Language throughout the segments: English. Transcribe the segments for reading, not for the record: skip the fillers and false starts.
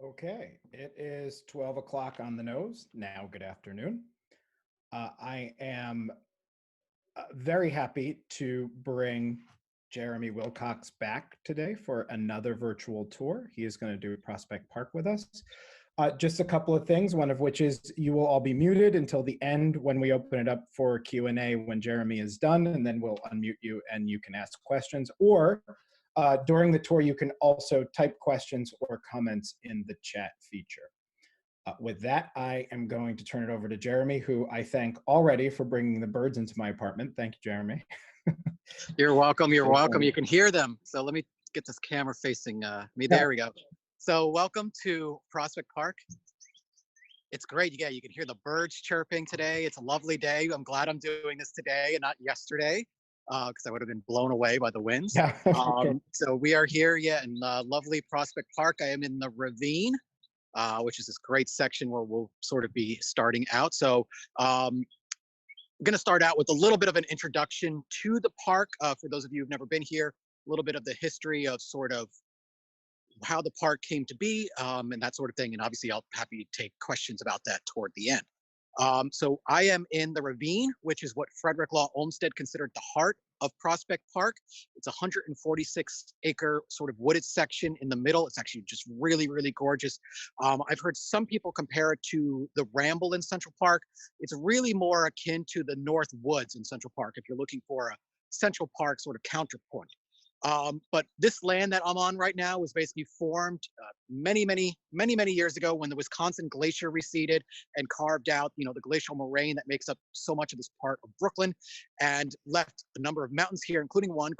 Okay, it is 12 o'clock on the nose. Now, good afternoon. I am very happy to bring Jeremy Wilcox back today for another virtual tour. He is going to do Prospect Park with us. Just a couple of things, one of which is you will all be muted until the end when we open it up for Q&A when Jeremy is done, and then we'll unmute you and you can ask questions. Or during the tour, you can also type questions or comments in the chat feature. With that, I am going to turn it over to Jeremy, who I thank already for bringing the birds into my apartment. Thank you, Jeremy. You're welcome. You're welcome. You can hear them. So let me get this camera facing me. There we go. So welcome to Prospect Park. It's great. Yeah, you can hear the birds chirping today. It's a lovely day. I'm glad I'm doing this today and not yesterday, because I would have been blown away by the winds. Yeah. So we are here, in lovely Prospect Park. I am in the ravine, which is this great section where we'll sort of be starting out. So I'm going to start out with a little bit of an introduction to the park. For those of you who've never been here, a little bit of the history of sort of how the park came to be, and that sort of thing. And obviously, I'll happy to take questions about that toward the end. So I am in the ravine, which is what Frederick Law Olmsted considered the heart of Prospect Park. It's a 146-acre sort of wooded section in the middle. It's actually just really, really gorgeous. I've heard some people compare it to the Ramble in Central Park. It's really more akin to the North Woods in Central Park if you're looking for a Central Park sort of counterpoint. But this land that I'm on right now was basically formed many years ago when the Wisconsin Glacier receded and carved out, the glacial moraine that makes up so much of this part of Brooklyn, and left a number of mountains here, including one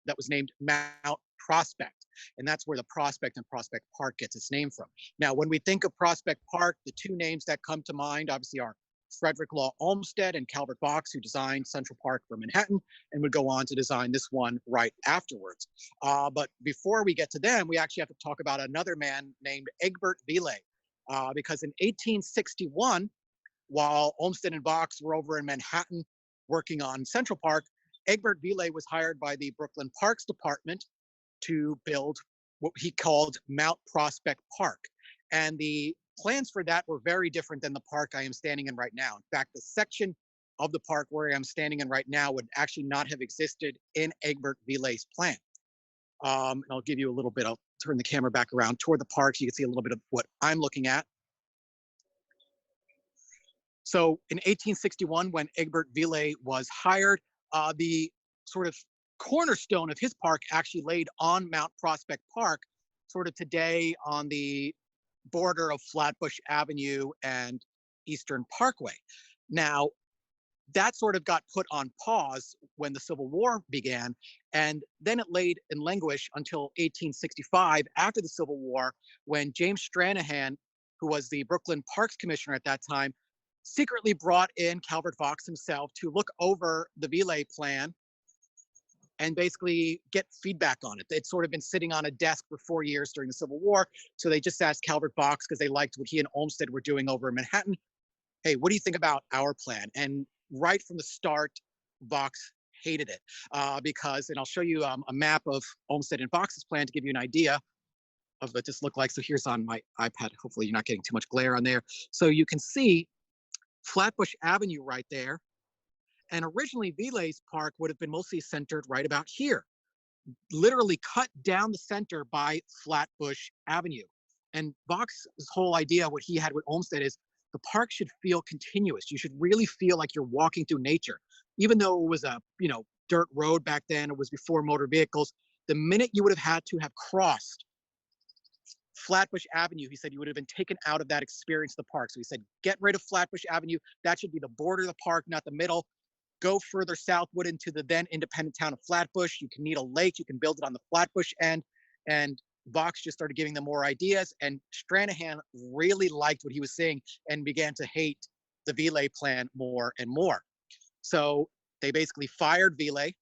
that was named Mount Prospect. And that's where the Prospect and Prospect Park gets its name from. Now, when we think of Prospect Park, the two names that come to mind obviously are Frederick Law Olmsted and Calvert Vaux, who designed Central Park for Manhattan and would go on to design this one right afterwards. But before we get to them, we actually have to talk about another man named Egbert Ville, because in 1861, while Olmsted and Vaux were over in Manhattan working on Central Park, Egbert Ville was hired by the Brooklyn Parks Department to build what he called Mount Prospect Park. And the plans for that were very different than the park I am standing in right now. In fact, the section of the park where I'm standing in right now would actually not have existed in Egbert Ville's plan. I'll give you a little bit, I'll turn the camera back around toward the park so you can see a little bit of what I'm looking at. So in 1861, when Egbert Ville was hired, the sort of cornerstone of his park actually laid on Mount Prospect Park, sort of today on the border of Flatbush Avenue and Eastern Parkway. Now, that sort of got put on pause when the Civil War began, and then it laid in languish until 1865 after the Civil War, when James Stranahan, who was the Brooklyn Parks Commissioner at that time, secretly brought in Calvert Vaux himself to look over the Ville plan and basically get feedback on it. It's sort of been sitting on a desk for 4 years during the Civil War. So they just asked Calvert Vaux, because they liked what he and Olmsted were doing over in Manhattan, hey, what do you think about our plan? And right from the start, Vaux hated it because, and I'll show you a map of Olmsted and Vaux's plan to give you an idea of what this looked like. So here's on my iPad. Hopefully you're not getting too much glare on there. So you can see Flatbush Avenue right there. And originally, Ville's park would have been mostly centered right about here, literally cut down the center by Flatbush Avenue. And Vaux's whole idea, what he had with Olmsted, is the park should feel continuous. You should really feel like you're walking through nature. Even though it was a dirt road back then, it was before motor vehicles, the minute you would have had to have crossed Flatbush Avenue, he said, you would have been taken out of that experience of the park. So he said, get rid of Flatbush Avenue. That should be the border of the park, not the middle. Go further southward into the then independent town of Flatbush. You can need a lake. You can build it on the Flatbush end. And Vaux just started giving them more ideas. And Stranahan really liked what he was seeing and began to hate the Ville plan more and more. So they basically fired Ville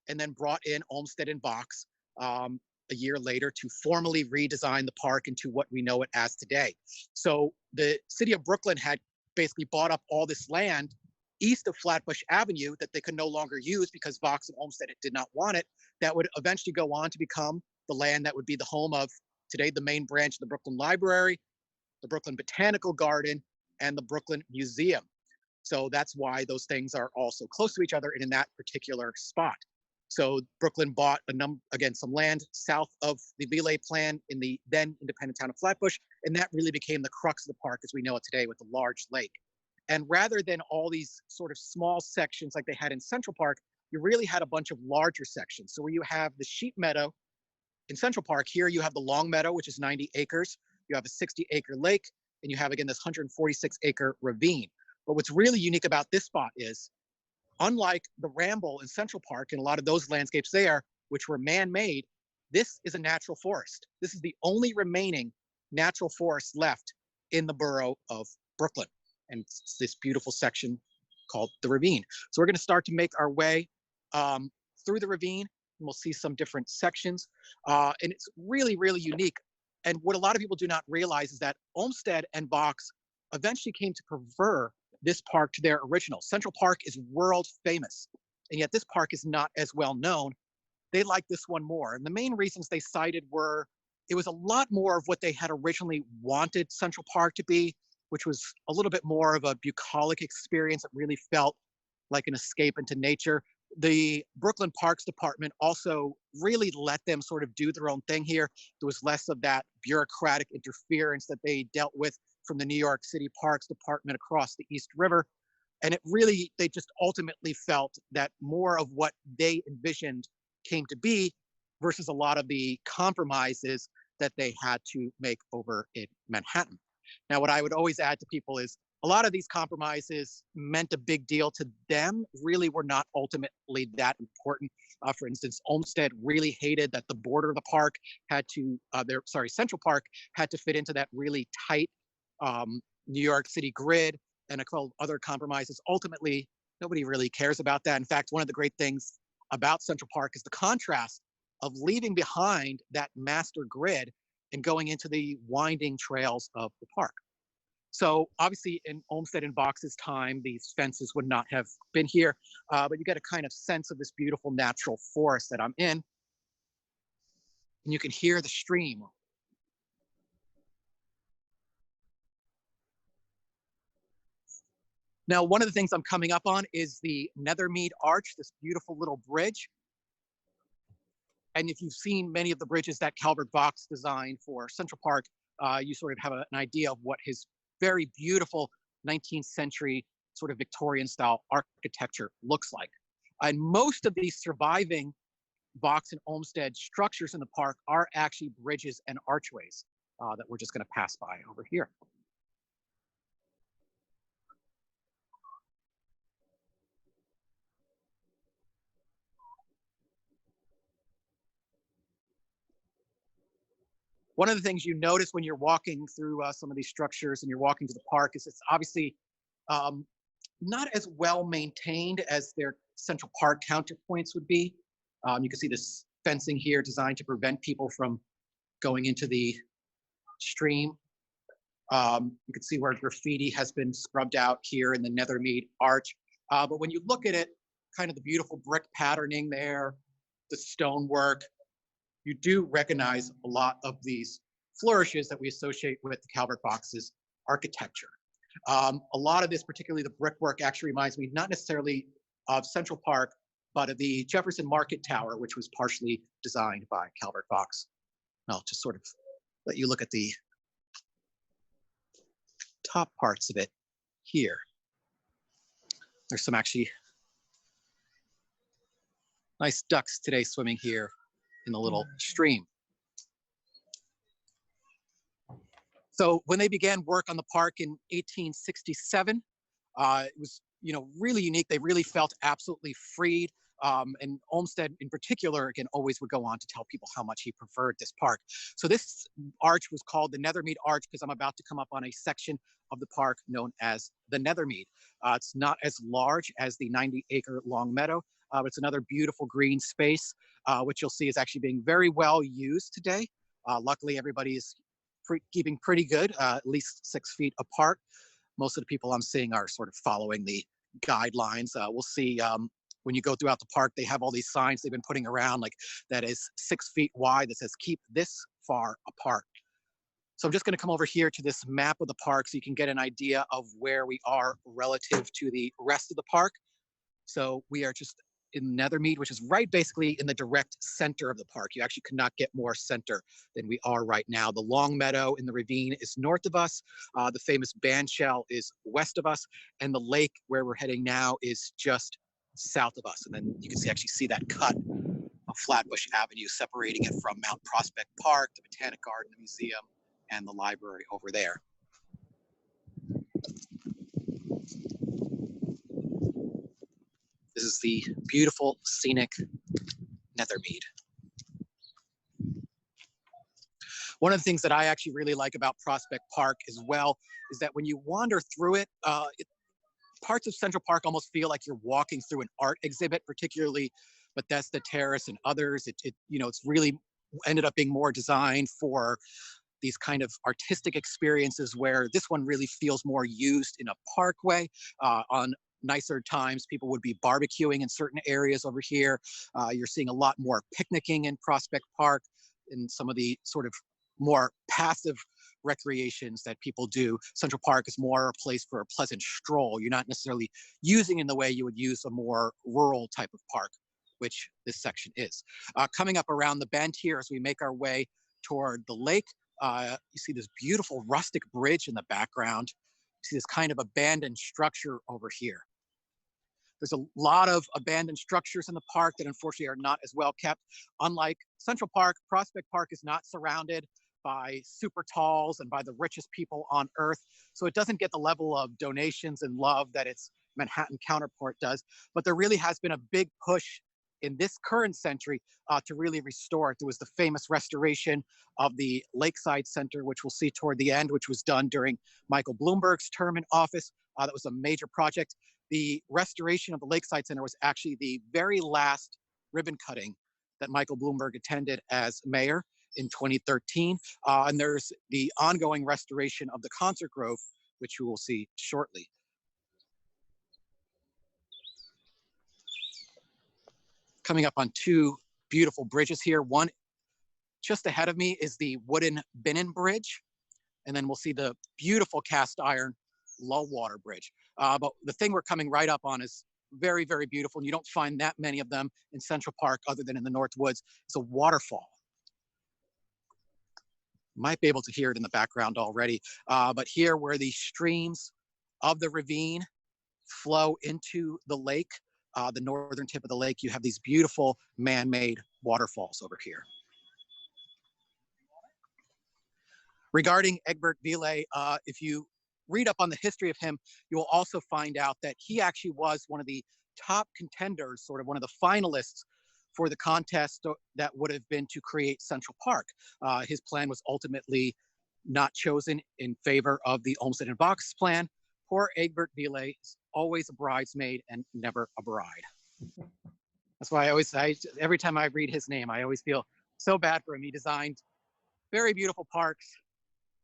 and then brought in Olmsted and Vaux a year later to formally redesign the park into what we know it as today. So the city of Brooklyn had basically bought up all this land east of Flatbush Avenue that they could no longer use because Vaux and Olmsted did not want it. That would eventually go on to become the land that would be the home of today the main branch of the Brooklyn Library, the Brooklyn Botanical Garden, and the Brooklyn Museum. So that's why those things are also close to each other and in that particular spot. So Brooklyn bought again, some land south of the Ville plan in the then independent town of Flatbush, and that really became the crux of the park as we know it today with the large lake. And rather than all these sort of small sections like they had in Central Park, you really had a bunch of larger sections. So where you have the sheep meadow in Central Park, here you have the Long Meadow, which is 90 acres. You have a 60-acre lake, and you have, again, this 146-acre ravine. But what's really unique about this spot is, unlike the Ramble in Central Park and a lot of those landscapes there, which were man-made, this is a natural forest. This is the only remaining natural forest left in the borough of Brooklyn. And it's this beautiful section called the ravine. So we're going to start to make our way through the ravine. And we'll see some different sections. And it's really, really unique. And what a lot of people do not realize is that Olmsted and Box eventually came to prefer this park to their original. Central Park is world famous, and yet this park is not as well known. They like this one more. And the main reasons they cited were it was a lot more of what they had originally wanted Central Park to be, which was a little bit more of a bucolic experience. It really felt like an escape into nature. The Brooklyn Parks Department also really let them sort of do their own thing here. There was less of that bureaucratic interference that they dealt with from the New York City Parks Department across the East River. And it really, they just ultimately felt that more of what they envisioned came to be versus a lot of the compromises that they had to make over in Manhattan. Now, what I would always add to people is a lot of these compromises meant a big deal to them, really were not ultimately that important. For instance, Olmsted really hated that the border of the park had to, Central Park had to fit into that really tight New York City grid, and a couple other compromises. Ultimately, nobody really cares about that. In fact, one of the great things about Central Park is the contrast of leaving behind that master grid and going into the winding trails of the park. So obviously in Olmsted and Box's time, these fences would not have been here, but you get a kind of sense of this beautiful natural forest that I'm in. And you can hear the stream. Now, one of the things I'm coming up on is the Nethermead Arch, this beautiful little bridge. And if you've seen many of the bridges that Calvert Vaux designed for Central Park, you sort of have an idea of what his very beautiful 19th century sort of Victorian style architecture looks like. And most of these surviving Vaux and Olmsted structures in the park are actually bridges and archways that we're just going to pass by over here. One of the things you notice when you're walking through some of these structures and you're walking to the park is it's obviously not as well maintained as their Central Park counterpoints would be. You can see this fencing here designed to prevent people from going into the stream. You can see where graffiti has been scrubbed out here in the Nethermead Arch. But when you look at it, kind of the beautiful brick patterning there, the stonework, you do recognize a lot of these flourishes that we associate with Calvert Vaux's architecture. A lot of this, particularly the brickwork, actually reminds me not necessarily of Central Park, but of the Jefferson Market Tower, which was partially designed by Calvert Vaux. I'll just sort of let you look at the top parts of it here. There's some actually nice ducks today swimming here in the little stream. So when they began work on the park in 1867, it was, really unique. They really felt absolutely freed. And Olmsted in particular, again, always would go on to tell people how much he preferred this park. So this arch was called the Nethermead Arch because I'm about to come up on a section of the park known as the Nethermead. It's not as large as the 90-acre Long Meadow, but it's another beautiful green space, which you'll see is actually being very well used today. Luckily, everybody is keeping pretty good, at least 6 feet apart. Most of the people I'm seeing are sort of following the guidelines. We'll see when you go throughout the park, they have all these signs they've been putting around, like that is 6 feet wide, that says keep this far apart. So I'm just going to come over here to this map of the park so you can get an idea of where we are relative to the rest of the park. So we are just in Nethermead, which is right basically in the direct center of the park. You actually could not get more center than we are right now. The Long Meadow in the ravine is north of us. The famous Bandshell is west of us. And the lake where we're heading now is just south of us. And then you can actually see that cut of Flatbush Avenue separating it from Mount Prospect Park, the Botanic Garden, the museum, and the library over there. This is the beautiful, scenic Nethermead. One of the things that I actually really like about Prospect Park as well is that when you wander through it, parts of Central Park almost feel like you're walking through an art exhibit, particularly Bethesda Terrace and others. It's really ended up being more designed for these kind of artistic experiences, where this one really feels more used in a parkway. On nicer times, people would be barbecuing in certain areas over here. You're seeing a lot more picnicking in Prospect Park, and some of the sort of more passive recreations that people do. Central Park is more a place for a pleasant stroll. You're not necessarily using in the way you would use a more rural type of park, which this section is. Coming up around the bend here as we make our way toward the lake, you see this beautiful rustic bridge in the background. You see this kind of abandoned structure over here. There's a lot of abandoned structures in the park that unfortunately are not as well kept. Unlike Central Park, Prospect Park is not surrounded by super talls and by the richest people on earth. So it doesn't get the level of donations and love that its Manhattan counterpart does. But there really has been a big push in this current century to really restore it. There was the famous restoration of the Lakeside Center, which we'll see toward the end, which was done during Michael Bloomberg's term in office. That was a major project. The restoration of the Lakeside Center was actually the very last ribbon cutting that Michael Bloomberg attended as mayor in 2013. And there's the ongoing restoration of the Concert Grove, which you will see shortly. Coming up on two beautiful bridges here. One just ahead of me is the wooden Binnen Bridge. And then we'll see the beautiful cast iron Lullwater Bridge. But the thing we're coming right up on is very, very beautiful. And you don't find that many of them in Central Park other than in the North Woods. It's a waterfall. Might be able to hear it in the background already. But here where the streams of the ravine flow into the lake, the northern tip of the lake, you have these beautiful man-made waterfalls over here. Regarding Egbert Ville, if you read up on the history of him, you will also find out that he actually was one of the top contenders, sort of one of the finalists for the contest that would have been to create Central Park. His plan was ultimately not chosen in favor of the Olmsted and Vaux plan. Poor Egbert Ville is always a bridesmaid and never a bride. That's why every time I read his name, I always feel so bad for him. He designed very beautiful parks,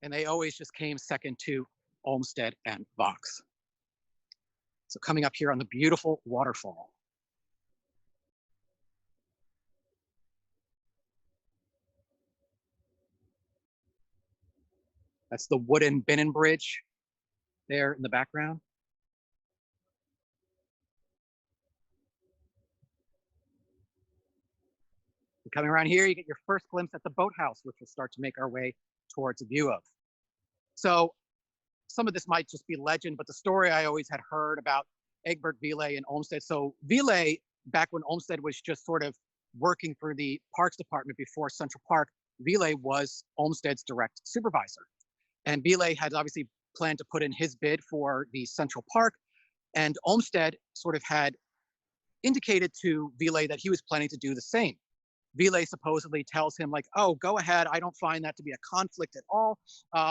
and they always just came second to Olmsted and Vaux. So coming up here on the beautiful waterfall. That's the wooden Binnen Bridge there in the background. And coming around here, you get your first glimpse at the boathouse, which we'll start to make our way towards a view of. So some of this might just be legend, but the story I always had heard about Egbert Ville and Olmsted. So Ville, back when Olmsted was just sort of working for the Parks Department before Central Park, Ville was Olmsted's direct supervisor. And Ville had obviously planned to put in his bid for the Central Park, and Olmsted sort of had indicated to Ville that he was planning to do the same. Ville supposedly tells him, like, oh, go ahead. I don't find that to be a conflict at all,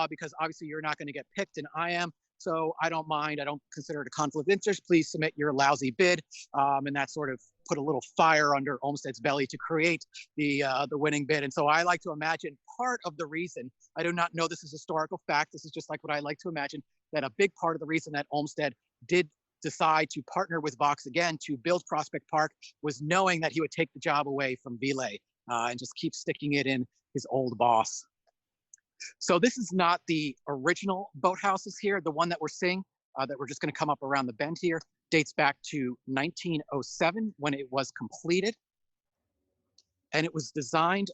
because obviously you're not going to get picked and I am. So I don't mind. I don't consider it a conflict of interest. Please submit your lousy bid. And that sort of put a little fire under Olmsted's belly to create the winning bid. And so I like to imagine part of the reason, I do not know this is historical fact, this is just like what I like to imagine, that a big part of the reason that Olmsted did decide to partner with Vox again to build Prospect Park was knowing that he would take the job away from Ville and just keep sticking it in his old boss. So this is not the original boathouses here. The one that we're seeing, that we're just going to come up around the bend here, dates back to 1907 when it was completed. And it was designed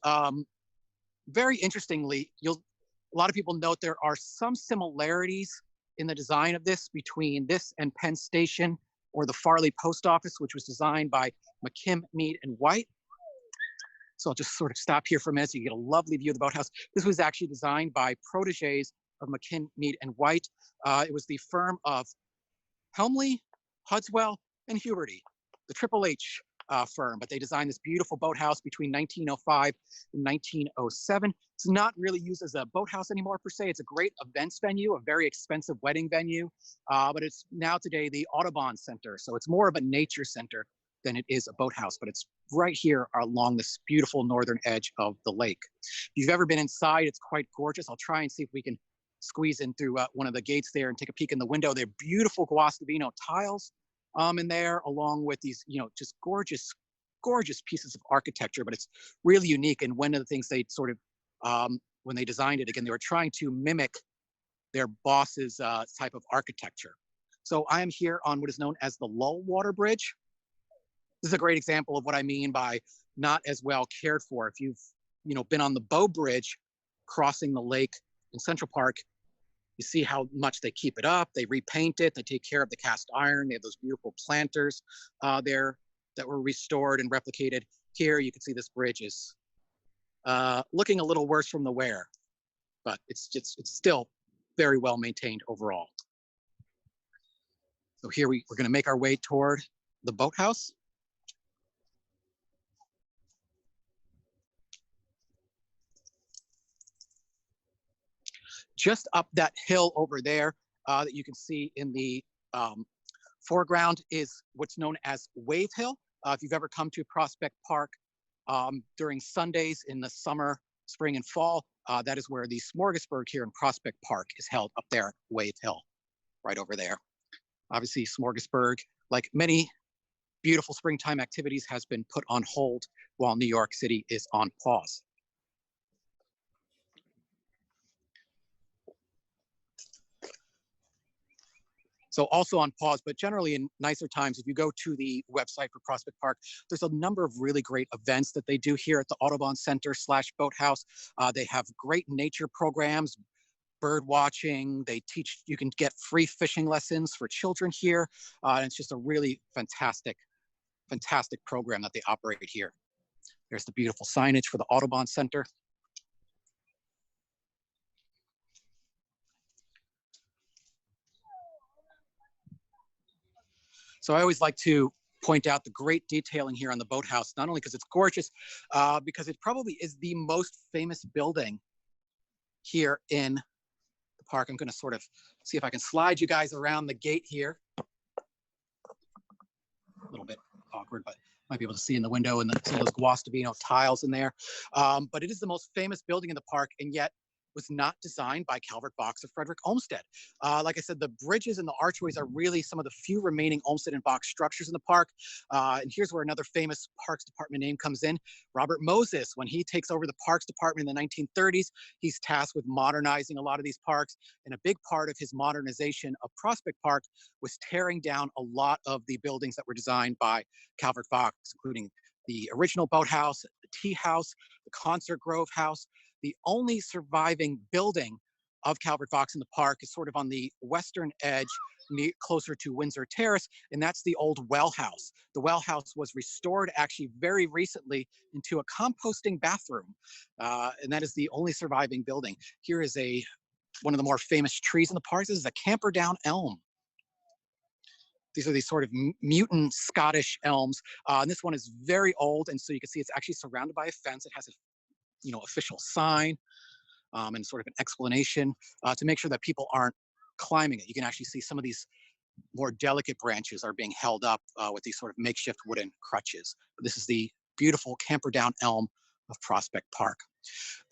very interestingly. A lot of people note there are some similarities in the design of this between this and Penn Station or the Farley Post Office, which was designed by McKim, Mead, and White. So I'll just sort of stop here for a minute so you get a lovely view of the boathouse. This was actually designed by proteges of McKim, Mead, and White. It was the firm of Helmley, Hudswell, and Huberty, the Triple H firm, but they designed this beautiful boathouse between 1905 and 1907. It's not really used as a boathouse anymore per se. It's a great events venue, a very expensive wedding venue, but it's now today the Audubon Center. So it's more of a nature center than it is a boathouse, but it's right here along this beautiful northern edge of the lake. If you've ever been inside, it's quite gorgeous. I'll try and see if we can squeeze in through one of the gates there and take a peek in the window. They're beautiful Guastavino tiles in there, along with these, just gorgeous, gorgeous pieces of architecture, but it's really unique. And one of the things they sort of, when they designed it, again, they were trying to mimic their boss's type of architecture. So I am here on what is known as the Lullwater Bridge. This is a great example of what I mean by not as well cared for. If you've, been on the Bow Bridge crossing the lake in Central Park, you see how much they keep it up. They repaint it. They take care of the cast iron. They have those beautiful planters there that were restored and replicated. Here, you can see this bridge is looking a little worse from the wear, but it's still very well maintained overall. So here we're going to make our way toward the boathouse. Just up that hill over there that you can see in the foreground is what's known as Wave Hill. If you've ever come to Prospect Park during Sundays in the summer, spring, and fall, that is where the Smorgasburg here in Prospect Park is held, up there at Wave Hill, right over there. Obviously, Smorgasburg, like many beautiful springtime activities, has been put on hold while New York City is on pause. So also on pause, but generally in nicer times, if you go to the website for Prospect Park, there's a number of really great events that they do here at the Audubon Center / Boathouse. They have great nature programs, bird watching. They teach, you can get free fishing lessons for children here. And it's just a really fantastic, fantastic program that they operate here. There's the beautiful signage for the Audubon Center. So I always like to point out the great detailing here on the boathouse, not only because it's gorgeous, because it probably is the most famous building here in the park. I'm going to sort of see if I can slide you guys around the gate here. A little bit awkward, but might be able to see in the window and some of those Guastavino tiles in there. But it is the most famous building in the park, and yet was not designed by Calvert Vaux or Frederick Olmsted. Like I said, the bridges and the archways are really some of the few remaining Olmsted and Vaux structures in the park. And here's where another famous Parks Department name comes in. Robert Moses, when he takes over the Parks Department in the 1930s, he's tasked with modernizing a lot of these parks. And a big part of his modernization of Prospect Park was tearing down a lot of the buildings that were designed by Calvert Vaux, including the original boathouse, the tea house, the Concert Grove house. The only surviving building of Calvert Vaux in the park is sort of on the western edge, closer to Windsor Terrace, and that's the old well house. The well house was restored actually very recently into a composting bathroom, and that is the only surviving building. Here is one of the more famous trees in the park. This is a Camperdown elm. These are these sort of mutant Scottish elms, and this one is very old, and so you can see it's actually surrounded by a fence. It has a official sign and sort of an explanation to make sure that people aren't climbing it. You can actually see some of these more delicate branches are being held up with these sort of makeshift wooden crutches. But this is the beautiful Camperdown elm of Prospect Park.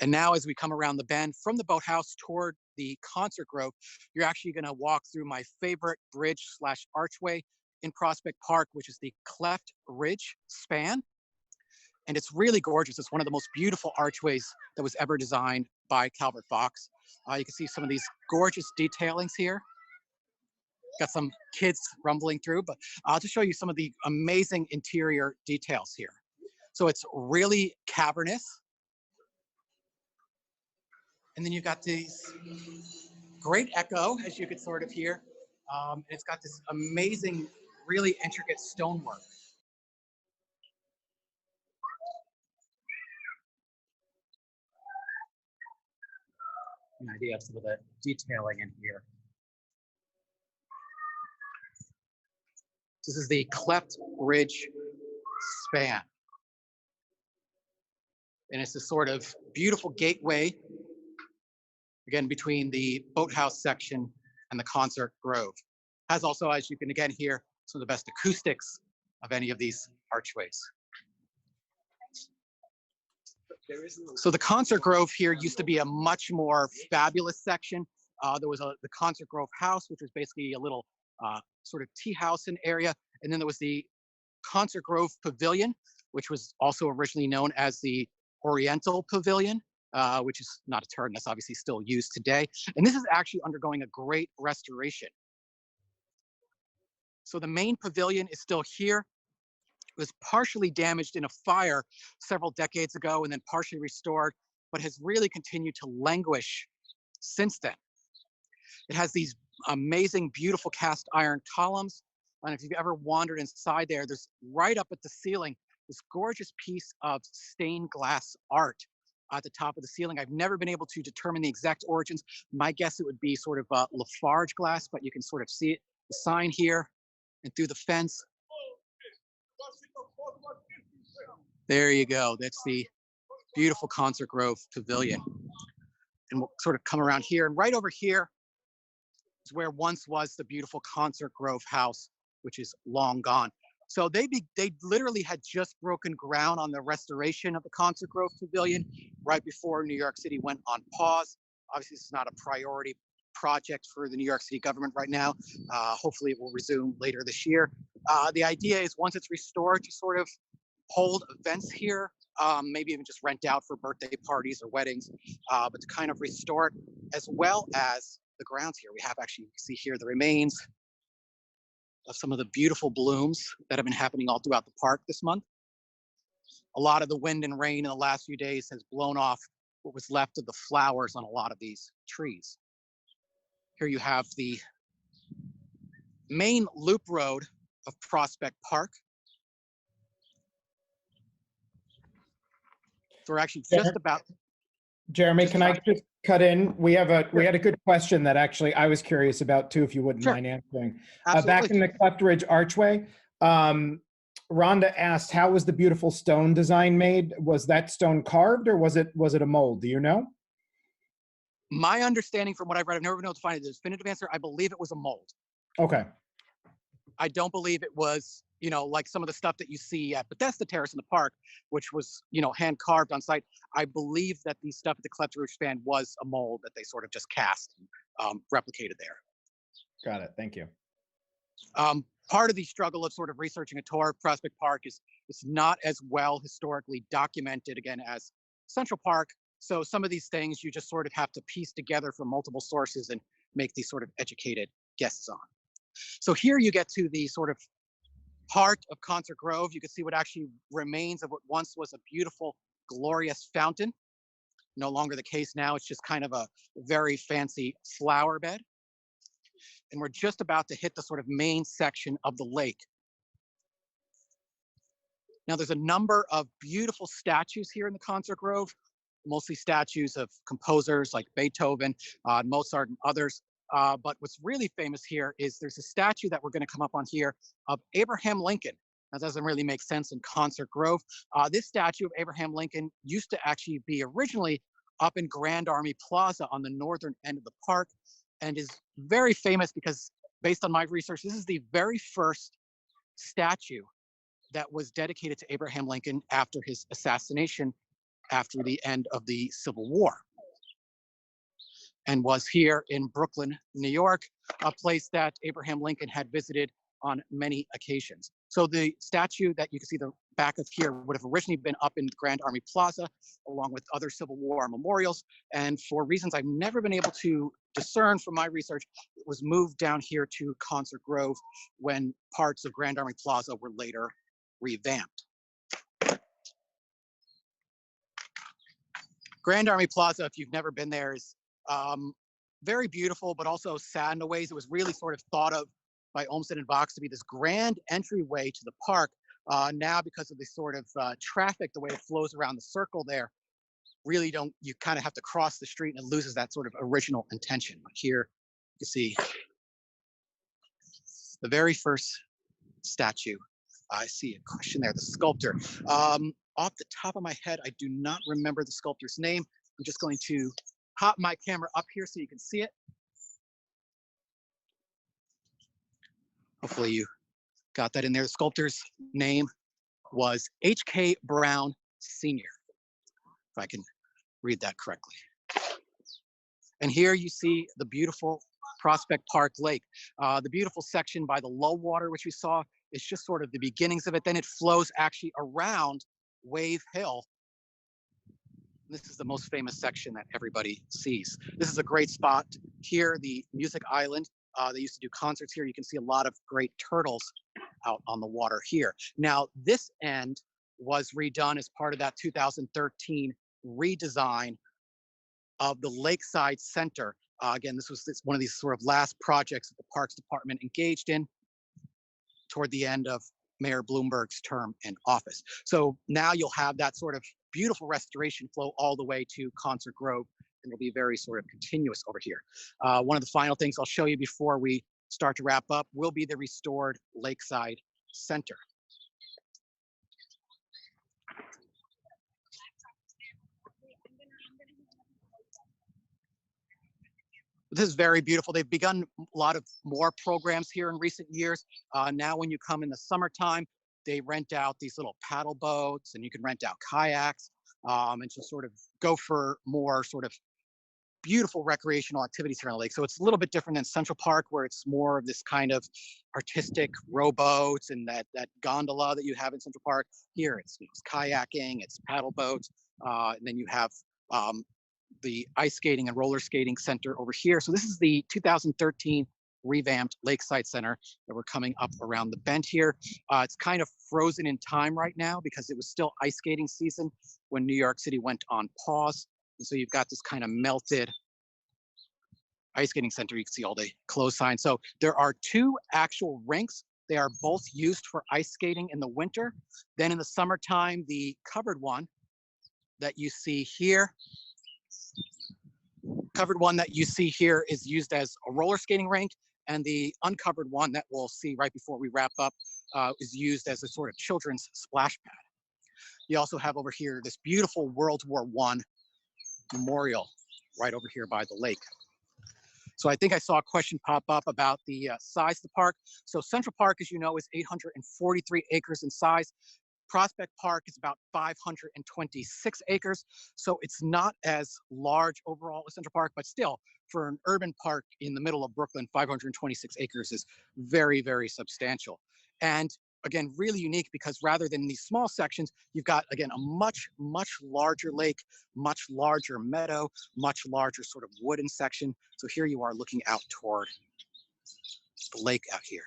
And now as we come around the bend from the boathouse toward the Concert Grove, you're actually going to walk through my favorite bridge slash archway in Prospect Park, which is the Cleft Ridge Span. And it's really gorgeous. It's one of the most beautiful archways that was ever designed by Calvert Vaux. You can see some of these gorgeous detailings here. Got some kids rumbling through, but I'll just show you some of the amazing interior details here. So it's really cavernous. And then you've got these great echo, as you could sort of hear. It's got this amazing, really intricate stonework. An idea of some of the detailing in here. This is the Cleft Ridge Span. And it's this sort of beautiful gateway, again, between the boathouse section and the Concert Grove. Has also, as you can again hear, some of the best acoustics of any of these archways. So the Concert Grove here used to be a much more fabulous section. There was the Concert Grove House, which was basically a little sort of tea house in area. And then there was the Concert Grove Pavilion, which was also originally known as the Oriental Pavilion, which is not a term that's obviously still used today. And this is actually undergoing a great restoration. So the main pavilion is still here. It was partially damaged in a fire several decades ago and then partially restored, but has really continued to languish since then. It has these amazing, beautiful cast iron columns. And if you've ever wandered inside there, there's right up at the ceiling, this gorgeous piece of stained glass art at the top of the ceiling. I've never been able to determine the exact origins. My guess it would be sort of Lafarge glass, but you can sort of see it, the sign here and through the fence. There you go. That's the beautiful Concert Grove Pavilion. And we'll sort of come around here. And right over here is where once was the beautiful Concert Grove house, which is long gone. So they literally had just broken ground on the restoration of the Concert Grove Pavilion right before New York City went on pause. Obviously, this is not a priority project for the New York City government right now. Hopefully, it will resume later this year. The idea is once it's restored to sort of hold events here, maybe even just rent out for birthday parties or weddings, but to kind of restore it as well as the grounds here. We have actually, you can see here the remains of some of the beautiful blooms that have been happening all throughout the park this month. A lot of the wind and rain in the last few days has blown off what was left of the flowers on a lot of these trees. Here you have the main loop road of Prospect Park. So we're actually just about. Jeremy, can I just cut in? We had a good question that actually I was curious about too, if you wouldn't mind answering. Back in the Cleft Ridge Archway, Rhonda asked, how was the beautiful stone design made? Was that stone carved or was it a mold? Do you know? My understanding from what I've read, I've never been able to find a definitive answer. I believe it was a mold. Okay. I don't believe it was, like some of the stuff that you see at Bethesda Terrace in the park, which was, hand carved on site. I believe that the stuff at the Cleft Ridge Span was a mold that they sort of just cast and replicated there. Got it. Thank you. Part of the struggle of sort of researching a tour of Prospect Park is it's not as well historically documented, again, as Central Park. So some of these things you just sort of have to piece together from multiple sources and make these sort of educated guesses on. So here you get to the sort of heart of Concert Grove. You can see what actually remains of what once was a beautiful, glorious fountain. No longer the case now. It's just kind of a very fancy flower bed. And we're just about to hit the sort of main section of the lake. Now, there's a number of beautiful statues here in the Concert Grove, mostly statues of composers like Beethoven, Mozart, and others. But what's really famous here is there's a statue that we're going to come up on here of Abraham Lincoln. That doesn't really make sense in Concert Grove. This statue of Abraham Lincoln used to actually be originally up in Grand Army Plaza on the northern end of the park and is very famous because, based on my research, this is the very first statue that was dedicated to Abraham Lincoln after his assassination after the end of the Civil War. and was here in Brooklyn, New York, a place that Abraham Lincoln had visited on many occasions. So the statue that you can see the back of here would have originally been up in Grand Army Plaza, along with other Civil War memorials. And for reasons I've never been able to discern from my research, it was moved down here to Concert Grove when parts of Grand Army Plaza were later revamped. Grand Army Plaza, if you've never been there, is very beautiful, but also sad in a ways. It was really sort of thought of by Olmsted and Vaux to be this grand entryway to the park. Now, because of the sort of traffic, the way it flows around the circle there, really you kind of have to cross the street and it loses that sort of original intention. But here you see the very first statue. I see a question there, the sculptor. Off the top of my head, I do not remember the sculptor's name. I'm just going to hop my camera up here so you can see it. Hopefully you got that in there. The sculptor's name was H.K. Brown Sr., if I can read that correctly. And here you see the beautiful Prospect Park Lake. The beautiful section by the low water, which we saw, is just sort of the beginnings of it. Then it flows actually around Wave Hill. This is the most famous section that everybody sees. This is a great spot here, the Music Island. They used to do concerts here. You can see a lot of great turtles out on the water here. Now, this end was redone as part of that 2013 redesign of the Lakeside Center. Again, this was one of these sort of last projects that the Parks Department engaged in toward the end of Mayor Bloomberg's term in office. So now you'll have that sort of beautiful restoration flow all the way to Concert Grove, and it'll be very sort of continuous over here. One of the final things I'll show you before we start to wrap up will be the restored Lakeside Center. This is very beautiful. They've begun a lot of more programs here in recent years. Now when you come in the summertime, they rent out these little paddle boats and you can rent out kayaks and just sort of go for more sort of beautiful recreational activities here on the lake. So it's a little bit different than Central Park, where it's more of this kind of artistic rowboats and that gondola that you have in Central Park. Here it's kayaking, it's paddle boats, and then you have the ice skating and roller skating center over here. So this is the 2013 revamped Lakeside Center that we're coming up around the bend here. It's kind of frozen in time right now because it was still ice skating season when New York City went on pause. And so you've got this kind of melted ice skating center. You can see all the closed signs. So there are two actual rinks. They are both used for ice skating in the winter. Then in the summertime, the covered one that you see here, is used as a roller skating rink, and the uncovered one that we'll see right before we wrap up is used as a sort of children's splash pad. You also have over here this beautiful World War I memorial right over here by the lake. So I think I saw a question pop up about the size of the park. So Central Park, as you know, is 843 acres in size. Prospect Park is about 526 acres. So it's not as large overall as Central Park, but still, for an urban park in the middle of Brooklyn, 526 acres is very, very substantial. And again, really unique because rather than these small sections, you've got, again, a much, much larger lake, much larger meadow, much larger sort of wooden section. So here you are looking out toward the lake out here.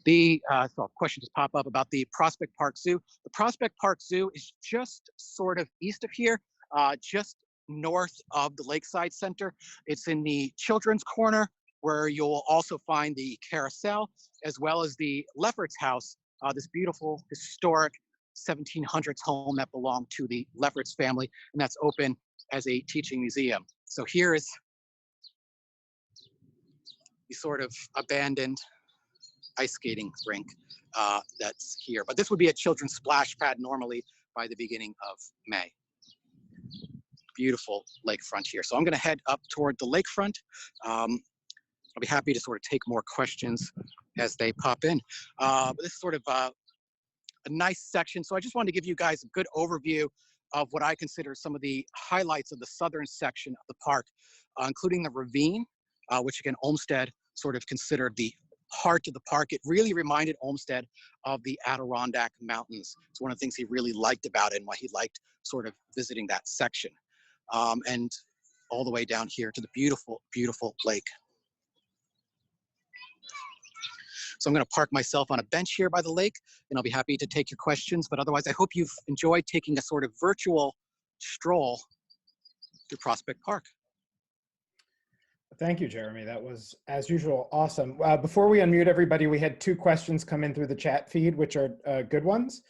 So a question just pop up about the Prospect Park Zoo. The Prospect Park Zoo is just sort of east of here, just north of the Lakeside Center. It's in the children's corner, where you'll also find the carousel, as well as the Lefferts House, this beautiful historic 1700s home that belonged to the Lefferts family, and that's open as a teaching museum. So here is the sort of abandoned ice skating rink that's here. But this would be a children's splash pad normally by the beginning of May. Beautiful lakefront here. So I'm gonna head up toward the lakefront. I'll be happy to sort of take more questions as they pop in. But this is sort of a nice section. So I just wanted to give you guys a good overview of what I consider some of the highlights of the southern section of the park, including the ravine, which again, Olmsted sort of considered the heart of the park. It really reminded Olmsted of the Adirondack Mountains. It's one of the things he really liked about it and why he liked sort of visiting that section. And all the way down here to the beautiful, beautiful lake. So I'm going to park myself on a bench here by the lake, and I'll be happy to take your questions. But otherwise, I hope you've enjoyed taking a sort of virtual stroll through Prospect Park. Thank you, Jeremy. That was, as usual, awesome. Before we unmute everybody, we had 2 questions come in through the chat feed, which are good ones.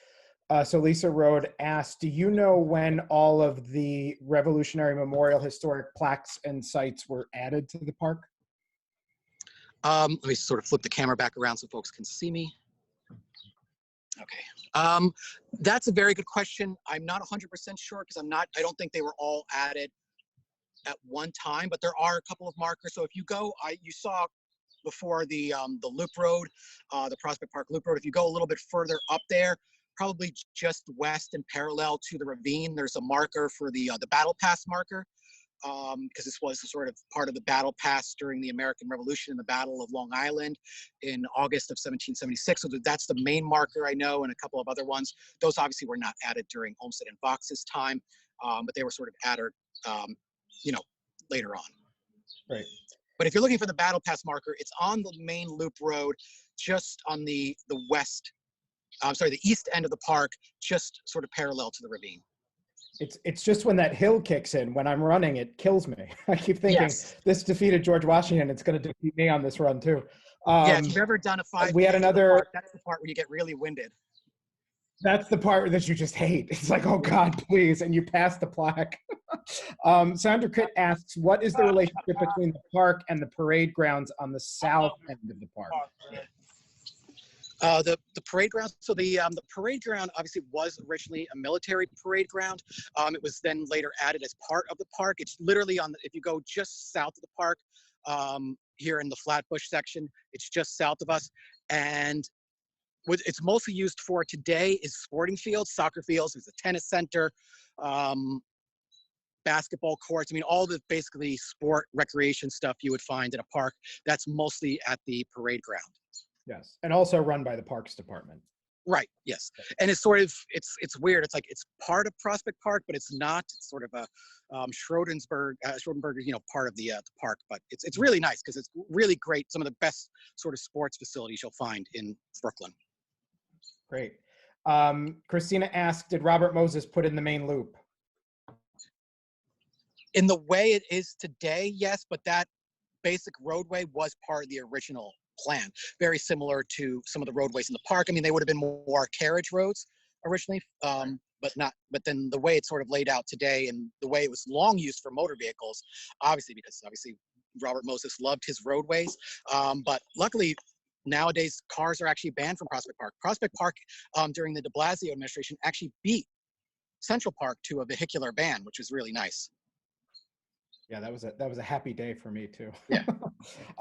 So Lisa Road asked, do you know when all of the Revolutionary Memorial historic plaques and sites were added to the park? Let me sort of flip the camera back around so folks can see me. Okay. That's a very good question. I'm not 100% sure because I don't think they were all added at one time, but there are a couple of markers. So if you go, you saw before the Loop Road, the Prospect Park Loop Road. If you go a little bit further up there, probably just west and parallel to the ravine, there's a marker for the Battle Pass marker. Because this was sort of part of the battle pass during the American Revolution in the Battle of Long Island in August of 1776. So that's the main marker I know, and a couple of other ones. Those obviously were not added during Olmsted and Fox's time, but they were sort of added, later on. Right. But if you're looking for the battle pass marker, it's on the main loop road, just on the east end of the park, just sort of parallel to the ravine. It's just when that hill kicks in, when I'm running, it kills me. I keep thinking, Yes. This defeated George Washington. It's going to defeat me on this run too. Yeah, if you've ever done a 5K, we had another. That's the part where you get really winded. That's the part that you just hate. It's like, oh God, please, and you pass the plaque. Sandra Critt asks, what is the relationship between the park and the parade grounds on the south end of the park? The parade ground. So the parade ground obviously was originally a military parade ground. It was then later added as part of the park. It's literally if you go just south of the park, here in the Flatbush section, it's just south of us. And what it's mostly used for today is sporting fields, soccer fields. There's a tennis center, basketball courts. I mean, all the basically sport recreation stuff you would find in a park. That's mostly at the parade ground. Yes, and also run by the Parks Department. Right. Yes, and it's sort of it's weird. It's like it's part of Prospect Park, but it's not. It's sort of a Schrodenberg, part of the park. But it's really nice because it's really great. Some of the best sort of sports facilities you'll find in Brooklyn. Great. Christina asked, did Robert Moses put in the main loop? In the way it is today, yes, but that basic roadway was part of the original plan, very similar to some of the roadways in the park. I mean, they would have been more carriage roads originally, but then the way it's sort of laid out today and the way it was long used for motor vehicles, obviously Robert Moses loved his roadways, but luckily nowadays cars are actually banned from Prospect Park. Prospect Park during the de Blasio administration actually beat Central Park to a vehicular ban, which was really nice. Yeah, that was a happy day for me too. Yeah.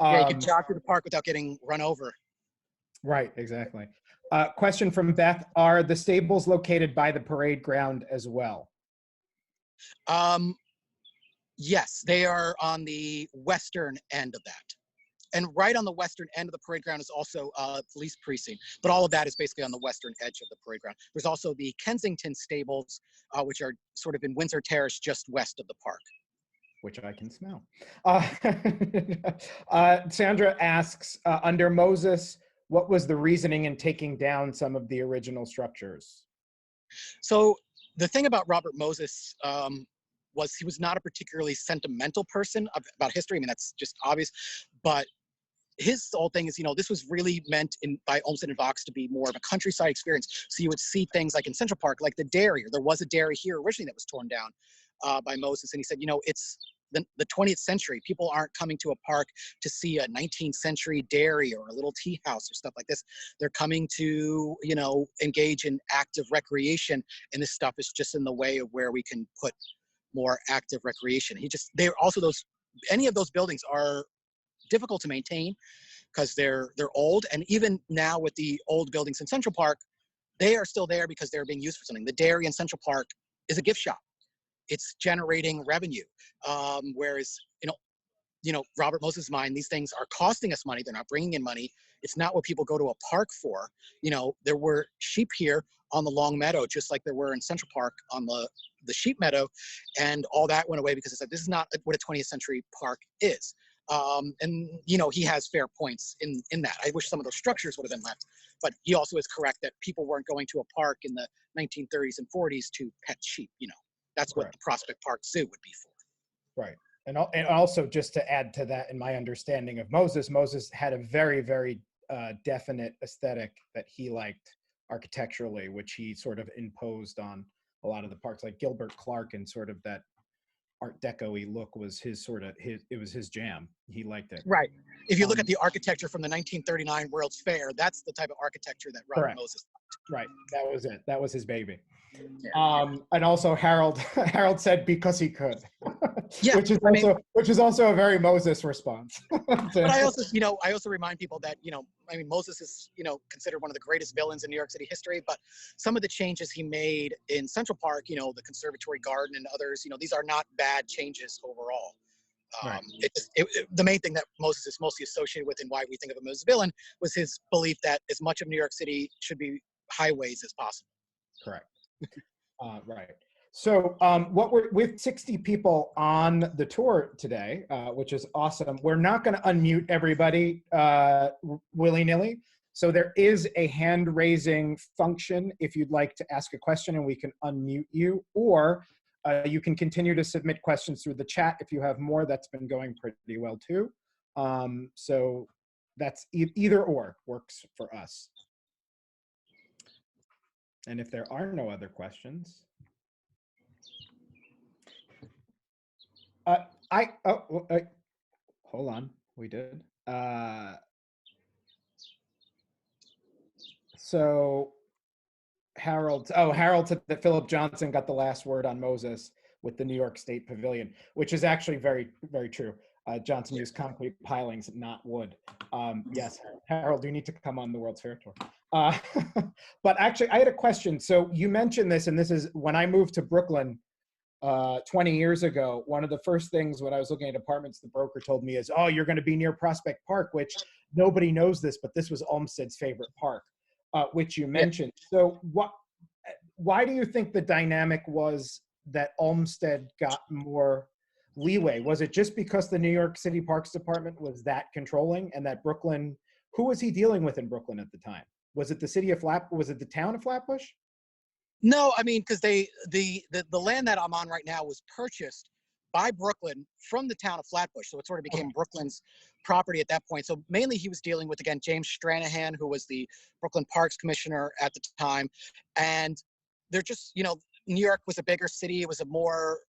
Yeah, you could jog through the park without getting run over. Right, exactly. Question from Beth, are the stables located by the parade ground as well? Yes, they are on the western end of that. And right on the western end of the parade ground is also a police precinct. But all of that is basically on the western edge of the parade ground. There's also the Kensington stables, which are sort of in Windsor Terrace, just west of the park. Which I can smell. Sandra asks, under Moses, what was the reasoning in taking down some of the original structures? So the thing about Robert Moses was he was not a particularly sentimental person about history. I mean, that's just obvious. But his whole thing is, this was really meant by Olmsted and Fox to be more of a countryside experience. So you would see things like in Central Park, like the dairy, or there was a dairy here originally that was torn down by Moses. And he said, it's the 20th century. People aren't coming to a park to see a 19th century dairy or a little tea house or stuff like this. They're coming to, engage in active recreation. And this stuff is just in the way of where we can put more active recreation. Any of those buildings are difficult to maintain because they're old. And even now with the old buildings in Central Park, they are still there because they're being used for something. The dairy in Central Park is a gift shop. It's generating revenue. Whereas, Robert Moses' mind, these things are costing us money. They're not bringing in money. It's not what people go to a park for. There were sheep here on the Long Meadow, just like there were in Central Park on the sheep meadow. And all that went away because it said, this is not what a 20th century park is. He has fair points in that. I wish some of those structures would have been left, but he also is correct that people weren't going to a park in the 1930s and 40s to pet sheep. That's what the Prospect Park Zoo would be for. Right. And also, just to add to that, in my understanding of Moses had a very, very definite aesthetic that he liked architecturally, which he sort of imposed on a lot of the parks, like Gilbert Clark, and sort of that Art Deco-y look was it was his jam. He liked it. Right. If you look at the architecture from the 1939 World's Fair, that's the type of architecture that Robert Correct. Moses liked. Right. That was it. That was his baby. Yeah. And also Harold said because he could. Yeah, which is also a very Moses response. But I also remind people that, Moses is, considered one of the greatest villains in New York City history, but some of the changes he made in Central Park, the Conservatory Garden and others, these are not bad changes overall. Right. The main thing that Moses is mostly associated with and why we think of him as a villain was his belief that as much of New York City should be highways as possible. Correct. Right. So what we're with 60 people on the tour today, which is awesome. We're not going to unmute everybody willy-nilly. So there is a hand raising function if you'd like to ask a question and we can unmute you, or you can continue to submit questions through the chat if you have more. That's been going pretty well too. So that's either or works for us. And if there are no other questions, hold on, we did. So Harold said that Philip Johnson got the last word on Moses with the New York State Pavilion, which is actually very, very true. Johnson used concrete pilings, not wood. Yes, Harold, you need to come on the World's Fair tour. But actually, I had a question. So you mentioned this, and this is when I moved to Brooklyn 20 years ago, one of the first things when I was looking at apartments, the broker told me is, oh, you're going to be near Prospect Park, which nobody knows this, but this was Olmsted's favorite park, which you mentioned. Yeah. So why do you think the dynamic was that Olmsted got more leeway? Was it just because the New York City Parks Department was that controlling, and that Brooklyn, who was he dealing with in Brooklyn at the time? Was it was it the town of Flatbush? No, I mean, because the land that I'm on right now was purchased by Brooklyn from the town of Flatbush. So it sort of became Brooklyn's property at that point. So mainly he was dealing with, again, James Stranahan, who was the Brooklyn Parks Commissioner at the time. And they're just, New York was a bigger city. It was a more,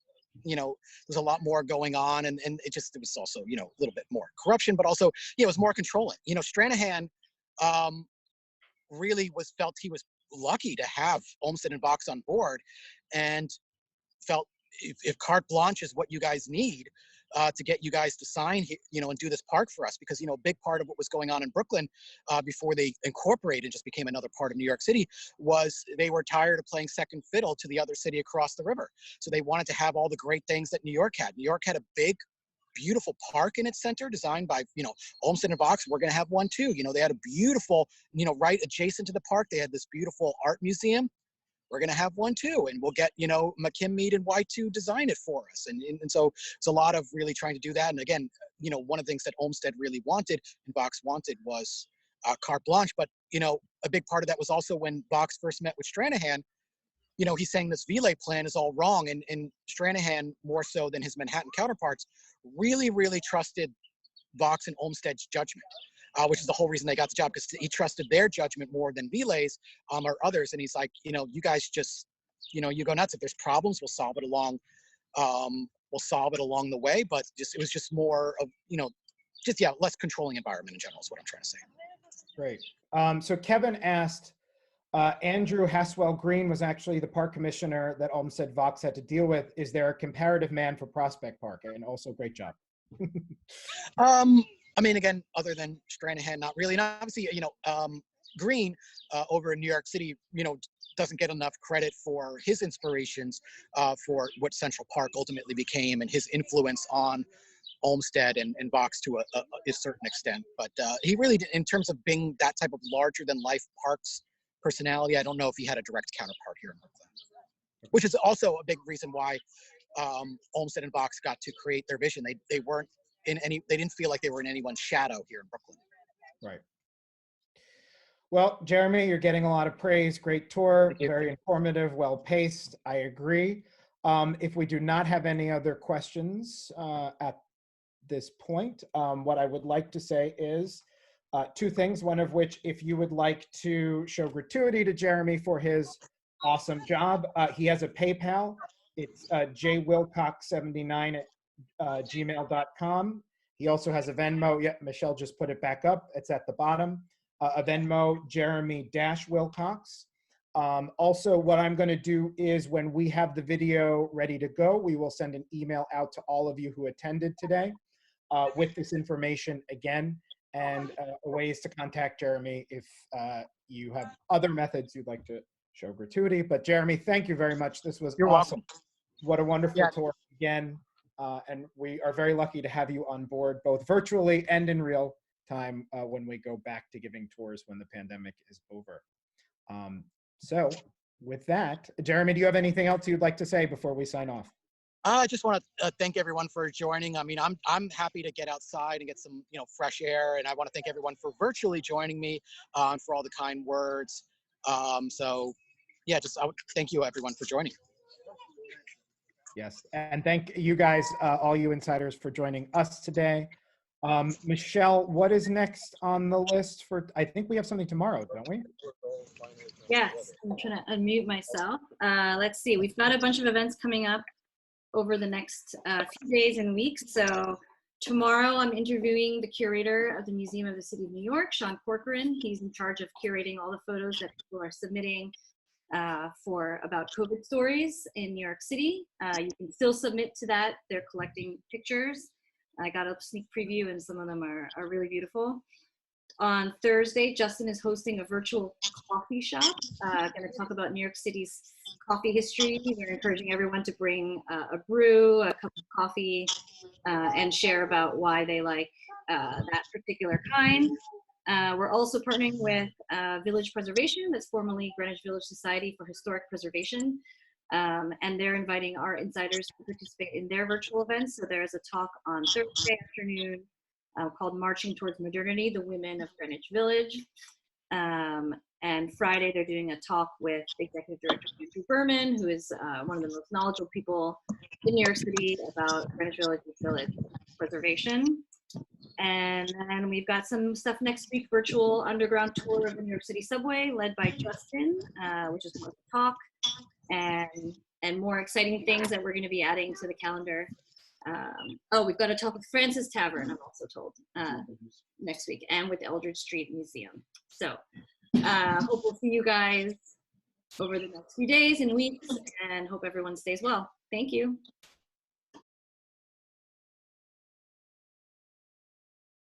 there's a lot more going on. And it was also, a little bit more corruption, but also, it was more controlling. Stranahan really felt he was lucky to have Olmsted and Box on board, and felt if carte blanche is what you guys need to get you guys to sign, and do this park for us, because, a big part of what was going on in Brooklyn before they incorporated and just became another part of New York City was they were tired of playing second fiddle to the other city across the river. So they wanted to have all the great things that New York had. New York had a big, beautiful park in its center designed by, Olmsted and Box. We're going to have one too. They had a beautiful, right adjacent to the park, they had this beautiful art museum. We're going to have one too. And we'll get, McKim, Mead, and Y2 design it for us. And so it's a lot of really trying to do that. And again, one of the things that Olmsted really wanted and Box wanted was carte blanche. But, a big part of that was also when Box first met with Stranahan, he's saying this Ville plan is all wrong. And Stranahan, more so than his Manhattan counterparts, really, really trusted Box and Olmsted's judgment, which is the whole reason they got the job, because he trusted their judgment more than Ville's or others. And he's like, you guys just, you go nuts. If there's problems, we'll solve it along the way. But it was just more of, less controlling environment in general is what I'm trying to say. Great. So Kevin asked, Andrew Haswell Green was actually the park commissioner that Olmsted Vox had to deal with. Is there a comparative man for Prospect Park? And also, great job. I mean, again, other than Stranahan, not really. And obviously, Green over in New York City, doesn't get enough credit for his inspirations for what Central Park ultimately became and his influence on Olmsted and Box to a certain extent. But he really did, in terms of being that type of larger than life parks personality, I don't know if he had a direct counterpart here in Brooklyn, which is also a big reason why Olmsted and Box got to create their vision. They weren't they didn't feel like they were in anyone's shadow here in Brooklyn. Right. Well, Jeremy, you're getting a lot of praise. Great tour, very informative, well paced. I agree. If we do not have any other questions at this point, what I would like to say is two things. One of which, if you would like to show gratuity to Jeremy for his awesome job, he has a PayPal. It's jwilcox79 at gmail.com. He also has a Venmo. Yeah, Michelle just put it back up. It's at the bottom. A Venmo, Jeremy-Wilcox. Also, what I'm going to do is when we have the video ready to go, we will send an email out to all of you who attended today with this information again and ways to contact Jeremy if you have other methods you'd like to show gratuity. But Jeremy, thank you very much. This was You're awesome. welcome. What a wonderful tour again. And we are very lucky to have you on board both virtually and in real time when we go back to giving tours when the pandemic is over. So with that, Jeremy, do you have anything else you'd like to say before we sign off? I just want to thank everyone for joining. I mean, I'm happy to get outside and get some fresh air, and I want to thank everyone for virtually joining me and for all the kind words. So yeah, thank you everyone for joining. Yes, and thank you guys, all you insiders, for joining us today. Michelle, what is next on the list for? I think we have something tomorrow, don't we? Yes, I'm trying to unmute myself. Let's see, we've got a bunch of events coming up over the next few days and weeks. So tomorrow I'm interviewing the curator of the Museum of the City of New York, Sean Corcoran. He's in charge of curating all the photos that people are submitting for about COVID stories in New York City. You can still submit to that. They're collecting pictures. I got a sneak preview and some of them are really beautiful. On Thursday, Justin is hosting a virtual coffee shop. Going to talk about New York City's coffee history. We're encouraging everyone to bring a brew, a cup of coffee, and share about why they like that particular kind. We're also partnering with Village Preservation, that's formerly Greenwich Village Society for Historic Preservation. And they're inviting our insiders to participate in their virtual events. So there's a talk on Thursday afternoon called Marching Towards Modernity, the Women of Greenwich Village. And Friday, they're doing a talk with Executive Director Andrew Berman, who is one of the most knowledgeable people in New York City about Greenwich Village preservation. And then we've got some stuff next week, virtual underground tour of the New York City subway led by Justin, which is more of a talk, and more exciting things that we're going to be adding to the calendar. We've got a talk with Francis Tavern, I'm also told, next week, and with the Eldridge Street Museum. So hope we'll see you guys over the next few days and weeks, and hope everyone stays well. Thank you.